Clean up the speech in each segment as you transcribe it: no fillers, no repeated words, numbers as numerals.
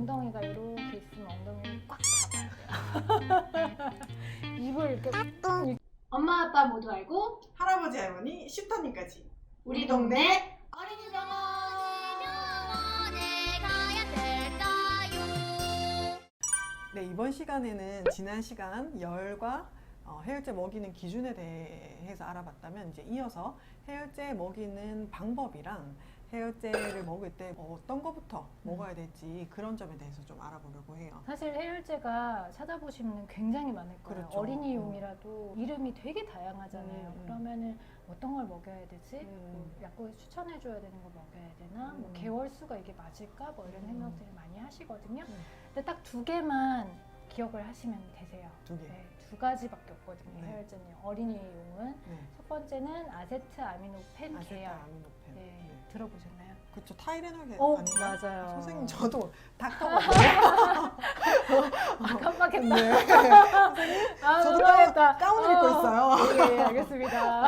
엉덩이가 이렇게 있으면 엉덩이를 꽉 잡아야 돼요. 입을 이렇게 엄마 아빠 모두 알고 할아버지 할머니 슈터님까지 우리 동네 어린이병원에 가야 될까요? 네, 이번 시간에는 지난 시간 열과 해열제 먹이는 기준에 대해서 알아봤다면 이제 이어서 해열제 먹이는 방법이랑 해열제를 먹을 때 어떤 것부터 먹어야 될지 그런 점에 대해서 좀 알아보려고 해요. 사실 해열제가 찾아보시면 굉장히 많을 거예요. 그렇죠. 어린이용이라도 이름이 되게 다양하잖아요. 그러면은 어떤 걸 먹여야 되지? 뭐 약국에 추천해줘야 되는 거 먹여야 되나? 뭐 개월수가 이게 맞을까? 뭐 이런 생각들을 많이 하시거든요. 근데 딱 두 개만 기억을 하시면 되세요. 두 개. 네, 두 가지밖에 없거든요. 네. 해열제는 어린이용은 네. 첫 번째는 아세트아미노펜 계열. 아세트아미노펜. 네, 들어보셨나요? 그렇죠. 타이레놀 어, 아닌가요? 맞아요. 선생님 저도 닥터거든요. 아, 깜빡했네. 네. 아, 저도 놀라겠다. 가운을 입고 있어요. 예, 알겠습니다.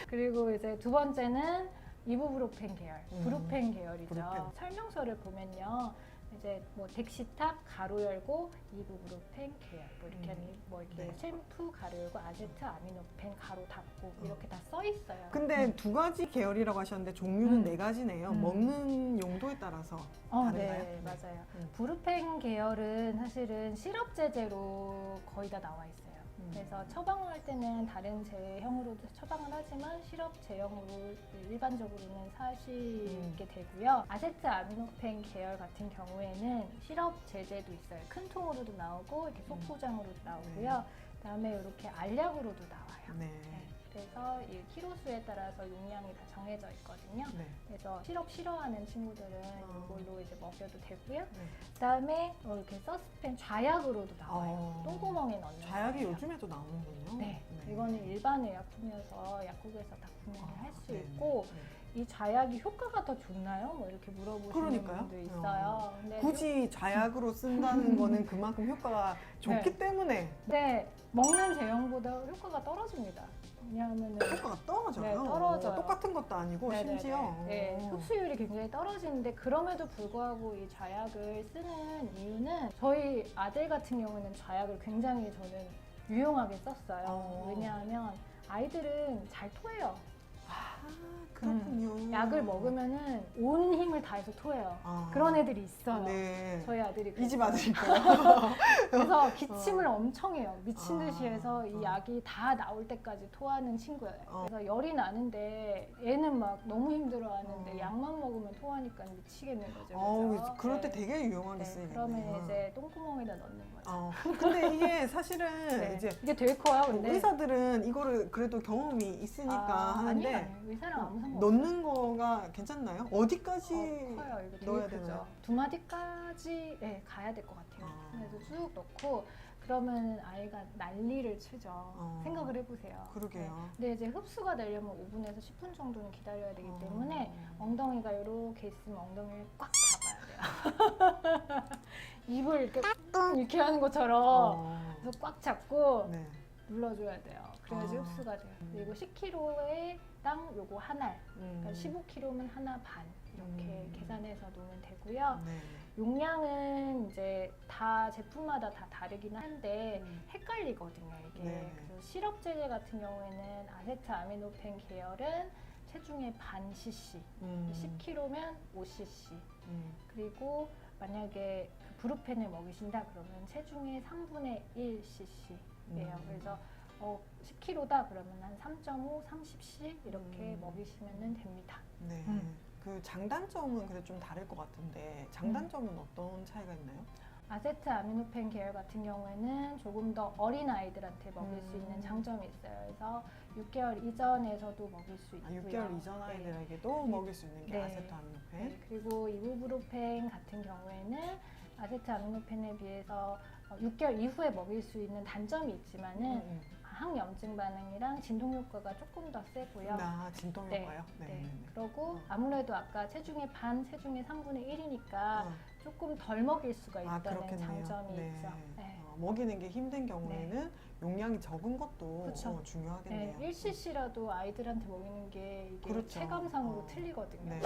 그리고 이제 두 번째는 이부브로펜 계열, 브루펜 계열이죠. 브루펜. 설명서를 보면요. 이제 뭐 덱시탑 가로 열고 이부브로펜 계열 뭐 이렇게 하는 뭐 이렇게 네. �샴푸 가로 열고 아세트아미노펜 가로 닫고 이렇게 다 써 있어요. 근데 두 가지 계열이라고 하셨는데 종류는 음. 네 가지네요. 음. 먹는 용도에 따라서 다른가요? 네, 맞아요. 음. 브루펜 계열은 사실은 시럽 제제로 거의 다 나와 있어요. 그래서 처방을 할 때는 다른 제형으로도 처방을 하지만 시럽 제형으로 일반적으로는 사시게 되고요. 아세트아미노펜 계열 같은 경우에는 시럽 제제도 있어요. 큰 통으로도 나오고 이렇게 소포장으로도 나오고요. 그다음에 이렇게 알약으로도 나와요. 네. 네, 그래서 이 키로수에 따라서 용량이 다 정해져 있거든요. 네. 그래서 시럽 싫어하는 친구들은 이걸로 이제 먹여도 되고요. 네. 그다음에 이렇게 서스펜 좌약으로도 나와요. 똥구멍에 넣는 좌약이 거예요. 요즘에도 나오는군요. 네. 이거는 일반 의약품이어서 약국에서 다 구매를 할 수 네. 있고 이 좌약이 효과가 더 좋나요? 뭐 이렇게 물어보시는 그러니까요. 분도 있어요. 근데 굳이 좌약으로 쓴다는 거는 그만큼 효과가 좋기 네. 때문에 네, 먹는 제형보다 효과가 떨어집니다. 왜냐하면 효과가 떨어져요. 네, 떨어져요. 똑같은 것도 아니고 네네네. 심지어 네, 흡수율이 굉장히 떨어지는데 그럼에도 불구하고 이 좌약을 쓰는 이유는 저희 아들 같은 경우는 좌약을 굉장히 저는 유용하게 썼어요. 왜냐하면 아이들은 잘 토해요. 그렇군요. 약을 먹으면은 온 힘을 다해서 토해요. 그런 애들이 있어요. 네. 저희 아들이 이 집 그랬어요. 아들일까요? 그래서 기침을 엄청 해요. 미친 듯이 해서 이 약이 다 나올 때까지 토하는 친구예요. 그래서 열이 나는데 얘는 막 너무 힘들어하는데 약만 먹으면 토하니까 미치겠는 거죠. 그죠? 그럴 때 네. 되게 유용하게 네, 쓰이겠네요. 그러면 이제 똥구멍에다 넣는 거죠. 근데 이게 사실은 네. 이제 이게 되게 커요. 근데 의사들은 이거를 그래도 경험이 있으니까 하는데 아니요. 의사랑 아무 상관 없어요. 넣는 거가 괜찮나요? 어디까지 커요. 이거 되게 넣어야 크죠. 되나요? 두 마디까지 가야 될 것 같아요. 그래서 쭉 넣고 그러면 아이가 난리를 치죠. 생각을 해보세요. 그러게요. 근데 이제 흡수가 되려면 5분에서 10분 정도는 기다려야 되기 때문에 엉덩이가 이렇게 있으면 엉덩이를 꽉 잡아야 돼요. 입을 이렇게 하는 것처럼 그래서 꽉 잡고 네. 눌러줘야 돼요. 그래야지 흡수가 돼요. 그리고 10kg에 땅 요거 한 알, 그러니까 15kg면 하나 반 이렇게 계산해서 놓으면 되고요. 네. 용량은 이제 다 제품마다 다 다르긴 한데 헷갈리거든요. 이게 네. 그래서 시럽 제제 같은 경우에는 아세트아미노펜 계열은 체중의 반 cc, 10kg면 5cc. 그리고 만약에 그 브루펜을 먹이신다 그러면 체중의 3분의 1cc예요. 그래서 10kg다 그러면 한 3.5, 30cc 이렇게 먹이시면 됩니다. 네. 그 장단점은 그래도 좀 다를 것 같은데 장단점은 어떤 차이가 있나요? 아세트아미노펜 계열 같은 경우에는 조금 더 어린 아이들한테 먹일 수 있는 장점이 있어요. 그래서 6개월 이전에서도 먹일 수 있고요. 6개월 이전 아이들에게도 먹일 수 있는 게 네. 아세트아미노펜. 네, 그리고 이부브로펜 같은 경우에는 아세트아미노펜에 비해서 6개월 이후에 먹일 수 있는 단점이 있지만은 항염증 반응이랑 진통 효과가 조금 더 세고요. 진통 네, 효과요? 네. 그리고 아무래도 아까 체중의 반, 체중의 3분의 1이니까 조금 덜 먹일 수가 있다는 그렇겠네요. 장점이 네. 있죠. 네. 먹이는 게 힘든 경우에는 용량이 적은 것도 그쵸. 중요하겠네요. 네, 1cc라도 아이들한테 먹이는 게 이게 그렇죠. 체감상으로 틀리거든요. 네.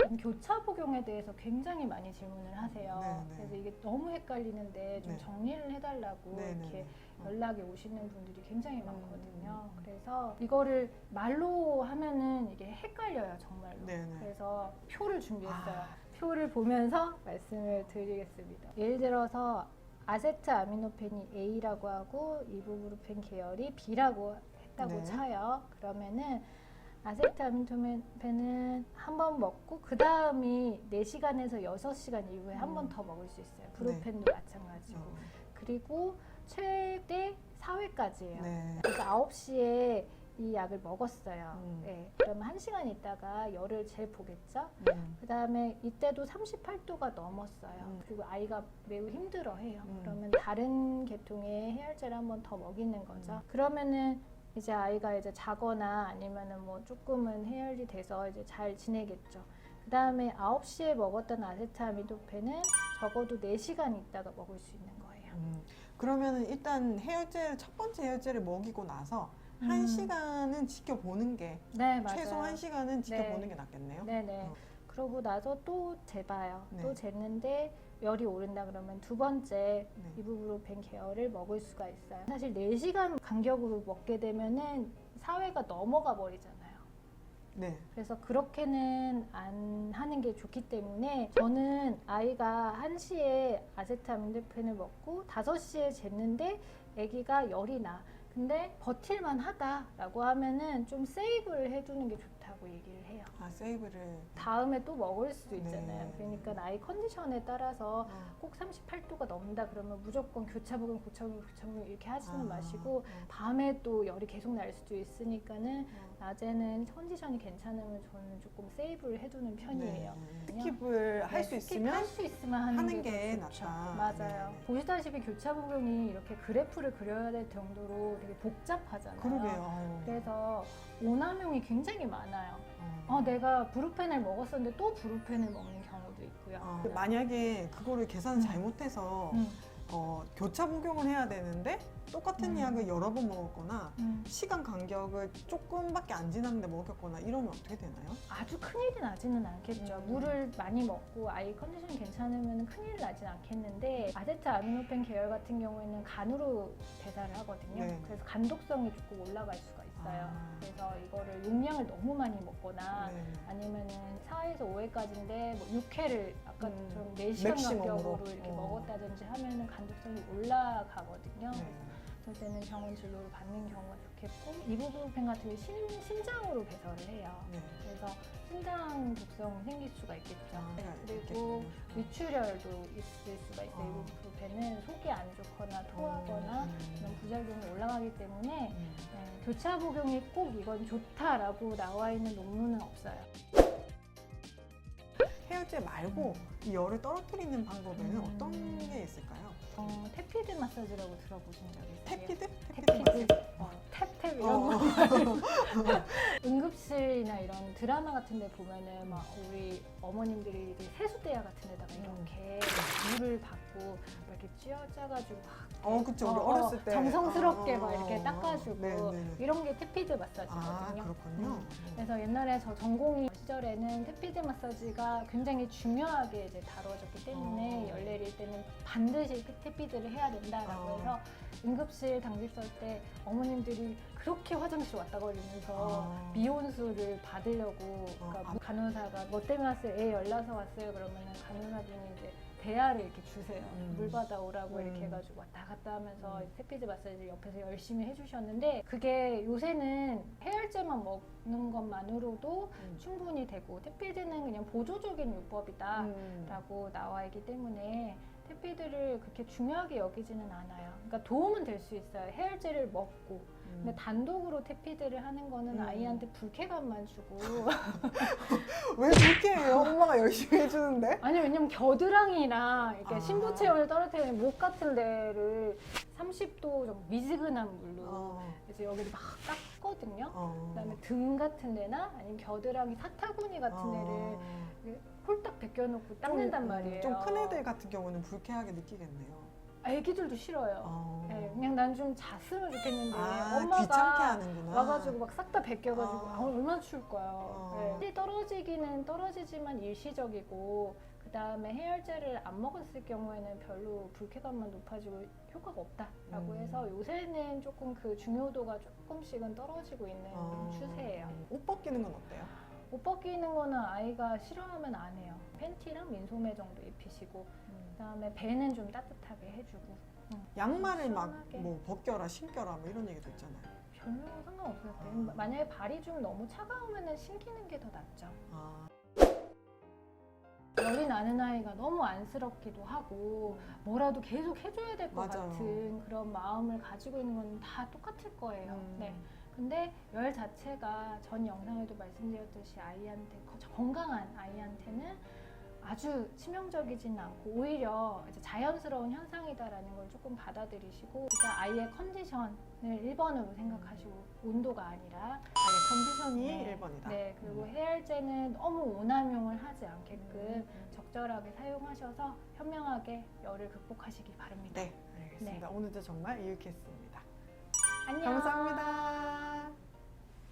교차 복용에 대해서 굉장히 많이 질문을 하세요. 네네. 그래서 이게 너무 헷갈리는데 좀 네. 정리를 해달라고 네네네. 이렇게 연락이 오시는 분들이 굉장히 많거든요. 그래서 이거를 말로 하면은 이게 헷갈려요, 정말로. 네네. 그래서 표를 준비했어요. 아. 표를 보면서 말씀을 드리겠습니다. 예를 들어서 아세트아미노펜이 A라고 하고 이부브루펜 계열이 B라고 했다고 네. 쳐요. 그러면은 아세트아미노펜은 한 번 먹고 그 다음이 4시간에서 6시간 이후에 한 번 더 먹을 수 있어요. 브루펜도 마찬가지고. 그리고 최대 4회까지예요. 네. 그래서 9시에 이 약을 먹었어요. 네. 그러면 1시간 있다가 열을 재보겠죠. 그 다음에 이때도 38도가 넘었어요. 그리고 아이가 매우 힘들어해요. 그러면 다른 계통의 해열제를 한 번 더 먹이는 거죠. 그러면은 이제 아이가 이제 자거나 아니면은 뭐 조금은 해열이 돼서 이제 잘 지내겠죠. 그 다음에 9시에 먹었던 아세트아미노펜은 적어도 4시간 있다가 먹을 수 있는 거예요. 그러면은 일단 첫 번째 해열제를 먹이고 나서 1시간은 지켜보는 게 네, 맞아요. 최소 1시간은 지켜보는 네. 게 낫겠네요. 네네. 그러고 나서 또 재봐요. 네. 또 쟀는데 열이 오른다 그러면 두 번째 네. 이부브루펜 계열을 먹을 수가 있어요. 사실 4시간 간격으로 먹게 되면은 4회가 넘어가 버리잖아요. 네. 그래서 그렇게는 안 하는 게 좋기 때문에 저는 아이가 1시에 아세트아미노펜을 먹고 5시에 쟀는데 아기가 열이 나. 근데 버틸만 하다라고 하면은 좀 세이브를 해두는 게 좋다고 얘기를 해요. 아, 세이브를. 다음에 또 먹을 수도 있잖아요. 네. 그러니까 아이 컨디션에 따라서 어. 꼭 38도가 넘는다 그러면 무조건 교차복용 이렇게 하지는 아. 마시고 밤에 또 열이 계속 날 수도 있으니까는 낮에는 컨디션이 괜찮으면 저는 조금 세이브를 해두는 편이에요. 네. 스킵을 할 수 있으면 할 수 있으면 하는 게 게 더 좋죠. 낫다. 맞아요. 네. 보시다시피 교차 복용이 이렇게 그래프를 그려야 될 정도로 되게 복잡하잖아요. 그러게요. 그래서 오남용이 굉장히 많아요. 어. 내가 브루펜을 먹었었는데 또 브루펜을 먹는 경우도 있고요. 만약에 그거를 계산을 잘못해서 교차 복용을 해야 되는데 똑같은 약을 여러 번 먹었거나 시간 간격을 조금밖에 안 지났는데 먹였거나 이러면 어떻게 되나요? 아주 큰일이 나지는 않겠죠. 물을 많이 먹고 아이 컨디션이 괜찮으면 큰일 나진 않겠는데 아세트아미노펜 계열 같은 경우에는 간으로 배달을 하거든요. 네. 그래서 간독성이 조금 올라갈 수가 있어요. 아. 그래서 이거를 용량을 너무 많이 먹거나 네. 아니면은 4회에서 5회까지인데 뭐 6회를 아까처럼 4시간 맥시멈으로. 간격으로 이렇게 먹었다든지 하면은 간독성이 올라가거든요. 네. 그럴 때는 병원 진료를 받는 경우가 좋겠고 이부브루펜 같은 경우 심장으로 배설을 해요. 네. 그래서 심장 독성 생길 수가 있겠죠. 그리고 있겠군요. 위출혈도 있을 수가 있어요. 이부브루펜은 속이 안 좋거나 토하거나 이런 부작용이 올라가기 때문에 네, 교차 복용이 꼭 이건 좋다라고 나와 있는 논문은 없어요. 해열제 말고 이 열을 떨어뜨리는 방법에는 어떤 게 있을까요? 테피드 마사지라고 들어보신 적 있어요? 테피드? 테피드, 탭탭 이런 거. 응급실이나 이런 드라마 같은 데 보면은 막 우리 어머님들이 이렇게 세수대야 같은 데다가 이렇게 물을 받고 이렇게 쥐어짜가지고 막 그쵸. 우리 어렸을 때. 정성스럽게 막 이렇게 닦아주고 네. 이런 게 테피드 아, 마사지거든요. 그렇군요. 그래서 옛날에 저 전공의 시절에는 테피드 마사지가 굉장히 중요하게 이제 다뤄졌기 때문에 열 내릴 때는 반드시 테피드를 해야 된다라고 해서 응급실 당직 설 때 어머님들이 그렇게 화장실 왔다 거리면서 미온수를 받으려고 그러니까 간호사가 뭐 때문에 왔어요? 애 열나서 왔어요? 그러면은 간호사분이 이제 대야를 이렇게 주세요. 물 받아오라고 이렇게 해가지고 왔다 갔다 하면서 테피드 마사지를 옆에서 열심히 해주셨는데 그게 요새는 해열제만 먹는 것만으로도 충분히 되고 테피드는 그냥 보조적인 요법이다 라고 나와 있기 때문에 테피드를 그렇게 중요하게 여기지는 않아요. 그러니까 도움은 될 수 있어요. 해열제를 먹고. 근데 단독으로 테피드를 하는 거는 아이한테 불쾌감만 주고. 왜 그렇게 해요? 엄마가 열심히 해주는데? 아니 왜냐면 겨드랑이랑 이렇게 신부 체온을 떨어뜨리는 목 같은 데를 30도 정도 미지근한 물로 그래서 여기를 막 닦거든요. 그다음에 등 같은 데나 아니면 겨드랑이 사타구니 같은 데를 홀딱 벗겨놓고 닦는단 말이에요. 좀 큰 애들 같은 경우는 불쾌하게 느끼겠네요. 애기들도 싫어요. 네, 그냥 난 좀 잤으면 좋겠는데 귀찮게 엄마가 하는구나. 와가지고 막 싹 다 벗겨가지고 어. 얼마나 추울까요. 네. 떨어지기는 떨어지지만 일시적이고 그 다음에 해열제를 안 먹었을 경우에는 별로 불쾌감만 높아지고 효과가 없다라고 해서 요새는 조금 그 중요도가 조금씩은 떨어지고 있는 추세예요. 옷 벗기는 건 어때요? 옷 벗기는 거는 아이가 싫어하면 안 해요. 팬티랑 민소매 정도 입히시고 그다음에 배는 좀 따뜻하게 해주고 양말을 막 시원하게. 뭐 벗겨라 신겨라 뭐 이런 얘기도 있잖아요. 별로 상관없어요. 만약에 발이 좀 너무 차가우면 신기는 게 더 낫죠. 열이 나는 아이가 너무 안쓰럽기도 하고 뭐라도 계속 해줘야 될 것 맞아요. 같은 그런 마음을 가지고 있는 건 다 똑같을 거예요. 네. 근데 열 자체가 전 영상에도 말씀드렸듯이 아이한테 건강한 아이한테는 아주 치명적이지는 않고 오히려 이제 자연스러운 현상이다라는 걸 조금 받아들이시고 일단 아이의 컨디션을 1번으로 생각하시고 온도가 아니라 컨디션이 네. 1번이다. 네, 그리고 해열제는 너무 오남용을 하지 않게끔 적절하게 사용하셔서 현명하게 열을 극복하시기 바랍니다. 네, 알겠습니다. 오늘도 정말 유익했습니다. 안녕. 감사합니다.